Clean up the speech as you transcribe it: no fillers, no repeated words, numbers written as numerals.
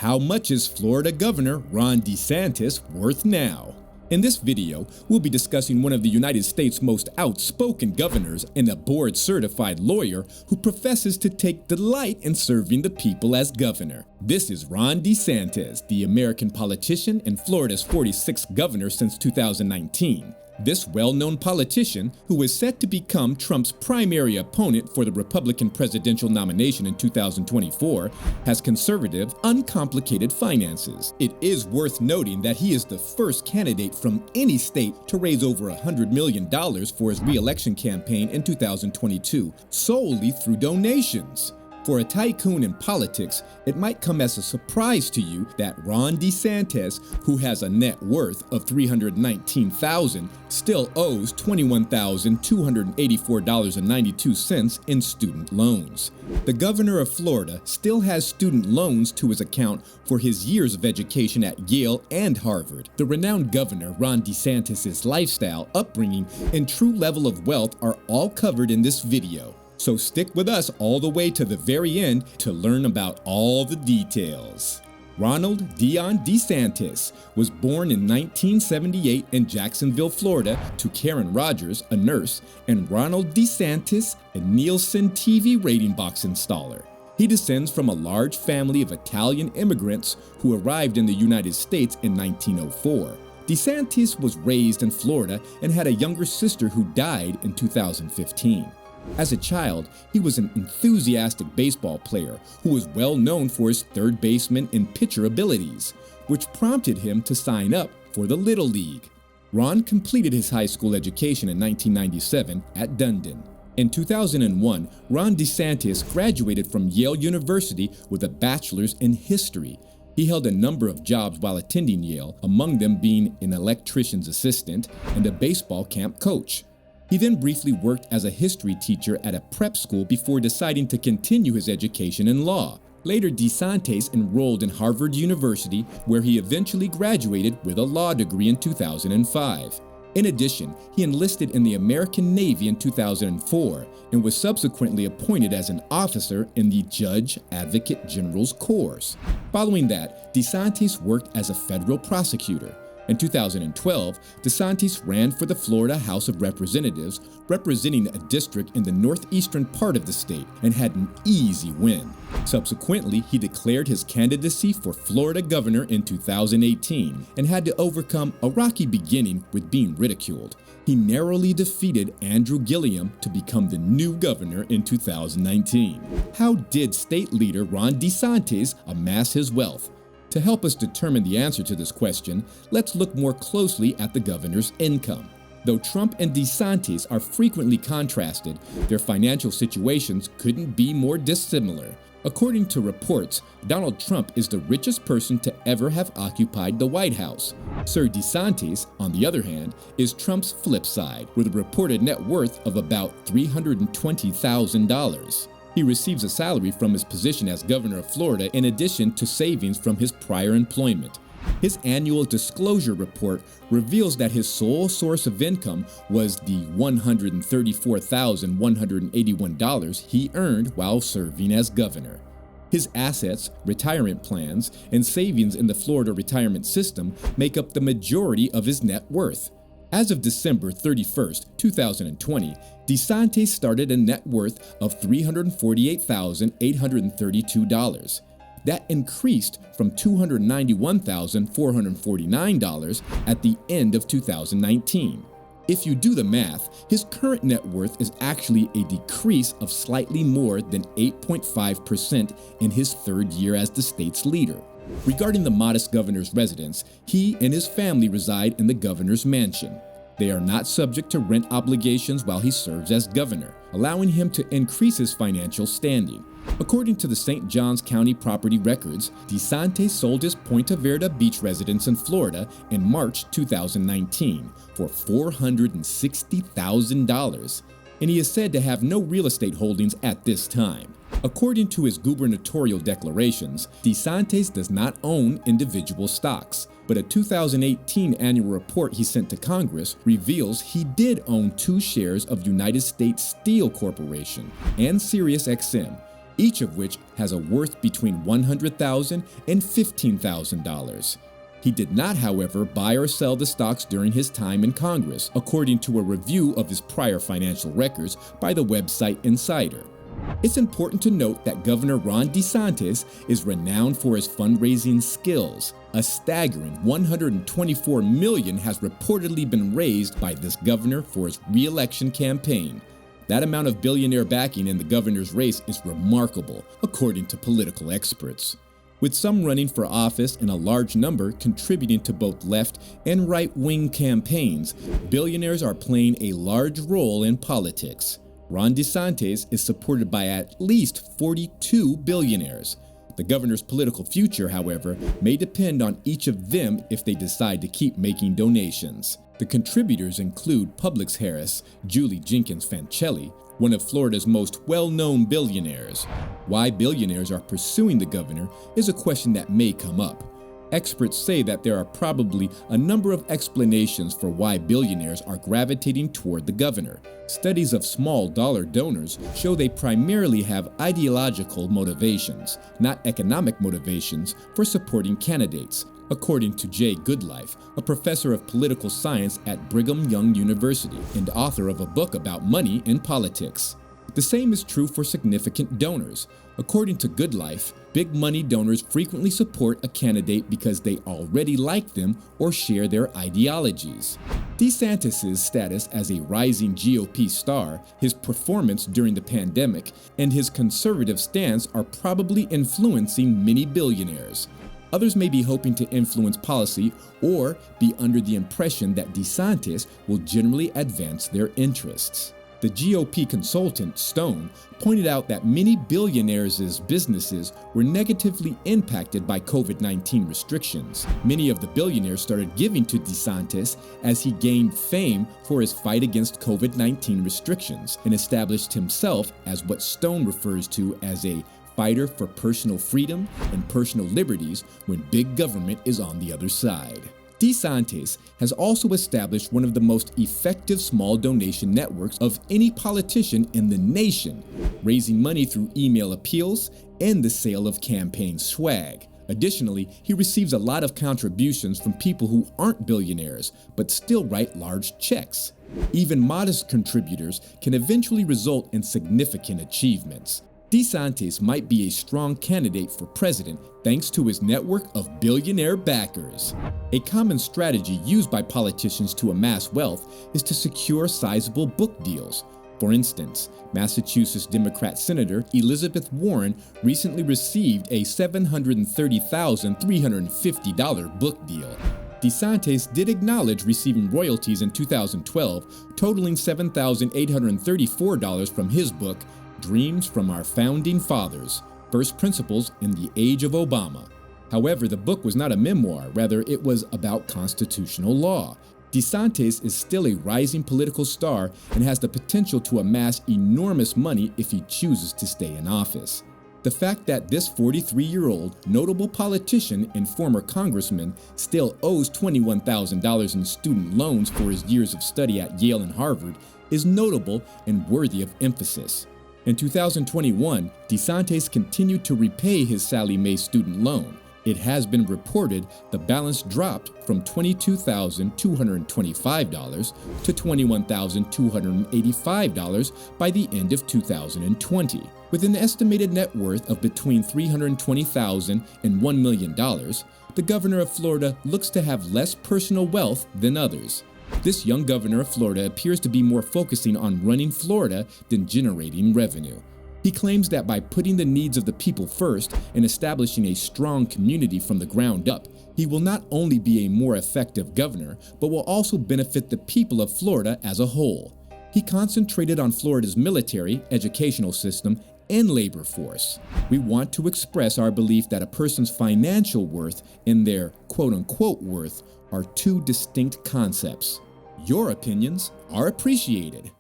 how much is Florida Governor Ron DeSantis worth now? In this video, we'll be discussing one of the United States' most outspoken governors and a board-certified lawyer who professes to take delight in serving the people as governor. This is Ron DeSantis, the American politician and Florida's 46th governor since 2019. This well-known politician, who is set to become Trump's primary opponent for the Republican presidential nomination in 2024, has conservative, uncomplicated finances. It is worth noting that he is the first candidate from any state to raise over $100 million for his re-election campaign in 2022, solely through donations. For a tycoon in politics, it might come as a surprise to you that Ron DeSantis, who has a net worth of $319,000, still owes $21,284.92 in student loans. The governor of Florida still has student loans to his account for his years of education at Yale and Harvard. The renowned governor, Ron DeSantis' lifestyle, upbringing, and true level of wealth are all covered in this video. So stick with us all the way to the very end to learn about all the details. Ronald Dion DeSantis was born in 1978 in Jacksonville, Florida, to Karen Rogers, a nurse, and Ronald DeSantis, a Nielsen TV rating box installer. He descends from a large family of Italian immigrants who arrived in the United States in 1904. DeSantis was raised in Florida and had a younger sister who died in 2015. As a child, he was an enthusiastic baseball player who was well known for his third baseman and pitcher abilities, which prompted him to sign up for the Little League. Ron completed his high school education in 1997 at Dundon. In 2001, Ron DeSantis graduated from Yale University with a bachelor's in history. He held a number of jobs while attending Yale, among them being an electrician's assistant and a baseball camp coach. He then briefly worked as a history teacher at a prep school before deciding to continue his education in law. Later, DeSantis enrolled in Harvard University, where he eventually graduated with a law degree in 2005. In addition, he enlisted in the American Navy in 2004 and was subsequently appointed as an officer in the Judge Advocate General's Corps. Following that, DeSantis worked as a federal prosecutor. In 2012, DeSantis ran for the Florida House of Representatives, representing a district in the northeastern part of the state, and had an easy win. Subsequently, he declared his candidacy for Florida governor in 2018 and had to overcome a rocky beginning with being ridiculed. He narrowly defeated Andrew Gilliam to become the new governor in 2019. How did state leader Ron DeSantis amass his wealth? To help us determine the answer to this question, let's look more closely at the governor's income. Though Trump and DeSantis are frequently contrasted, their financial situations couldn't be more dissimilar. According to reports, Donald Trump is the richest person to ever have occupied the White House. Sir DeSantis, on the other hand, is Trump's flip side, with a reported net worth of about $320,000. He receives a salary from his position as governor of Florida in addition to savings from his prior employment. His annual disclosure report reveals that his sole source of income was the $134,181 he earned while serving as governor. His assets, retirement plans, and savings in the Florida retirement system make up the majority of his net worth. As of December 31st, 2020, DeSantis started a net worth of $348,832. That increased from $291,449 at the end of 2019. If you do the math, his current net worth is actually a decrease of slightly more than 8.5% in his third year as the state's leader. Regarding the modest governor's residence, he and his family reside in the governor's mansion. They are not subject to rent obligations while he serves as governor, allowing him to increase his financial standing. According to the St. Johns County property records, DeSantis sold his Ponte Verde Beach residence in Florida in March 2019 for $460,000, and he is said to have no real estate holdings at this time. According to his gubernatorial declarations, DeSantis does not own individual stocks, but a 2018 annual report he sent to Congress reveals he did own 2 shares of United States Steel Corporation and SiriusXM. each of which has a worth between $100,000 and $15,000. He did not, however, buy or sell the stocks during his time in Congress, according to a review of his prior financial records by the website Insider. It's important to note that Governor Ron DeSantis is renowned for his fundraising skills. A staggering $124 million has reportedly been raised by this governor for his re-election campaign. That amount of billionaire backing in the governor's race is remarkable, according to political experts. With some running for office and a large number contributing to both left and right-wing campaigns, billionaires are playing a large role in politics. Ron DeSantis is supported by at least 42 billionaires. The governor's political future, however, may depend on each of them if they decide to keep making donations. The contributors include Publix heiress Julie Jenkins Fancelli, one of Florida's most well-known billionaires. Why billionaires are pursuing the governor is a question that may come up. Experts say that there are probably a number of explanations for why billionaires are gravitating toward the governor. Studies of small dollar donors show they primarily have ideological motivations, not economic motivations, for supporting candidates, according to Jay Goodlife, a professor of political science at Brigham Young University and author of a book about money in politics. The same is true for significant donors. According to Goodlife, big money donors frequently support a candidate because they already like them or share their ideologies. DeSantis' status as a rising GOP star, his performance during the pandemic, and his conservative stance are probably influencing many billionaires. Others may be hoping to influence policy or be under the impression that DeSantis will generally advance their interests. The GOP consultant, Stone, pointed out that many billionaires' businesses were negatively impacted by COVID-19 restrictions. Many of the billionaires started giving to DeSantis as he gained fame for his fight against COVID-19 restrictions and established himself as what Stone refers to as a fighter for personal freedom and personal liberties when big government is on the other side. DeSantis has also established one of the most effective small donation networks of any politician in the nation, raising money through email appeals and the sale of campaign swag. Additionally, he receives a lot of contributions from people who aren't billionaires but still write large checks. Even modest contributors can eventually result in significant achievements. DeSantis might be a strong candidate for president thanks to his network of billionaire backers. A common strategy used by politicians to amass wealth is to secure sizable book deals. For instance, Massachusetts Democrat Senator Elizabeth Warren recently received a $730,350 book deal. DeSantis did acknowledge receiving royalties in 2012, totaling $7,834 from his book, Dreams from Our Founding Fathers, First Principles in the Age of Obama. However, the book was not a memoir, rather it was about constitutional law. DeSantis is still a rising political star and has the potential to amass enormous money if he chooses to stay in office. The fact that this 43-year-old notable politician and former congressman still owes $21,000 in student loans for his years of study at Yale and Harvard is notable and worthy of emphasis. In 2021, DeSantis continued to repay his Sallie Mae student loan. It has been reported the balance dropped from $22,225 to $21,285 by the end of 2020. With an estimated net worth of between $320,000 and $1 million, the governor of Florida looks to have less personal wealth than others. This young governor of Florida appears to be more focusing on running Florida than generating revenue. He claims that by putting the needs of the people first and establishing a strong community from the ground up, he will not only be a more effective governor, but will also benefit the people of Florida as a whole. He concentrated on Florida's military, educational system, and labor force. We want to express our belief that a person's financial worth and their quote-unquote worth are two distinct concepts. Your opinions are appreciated.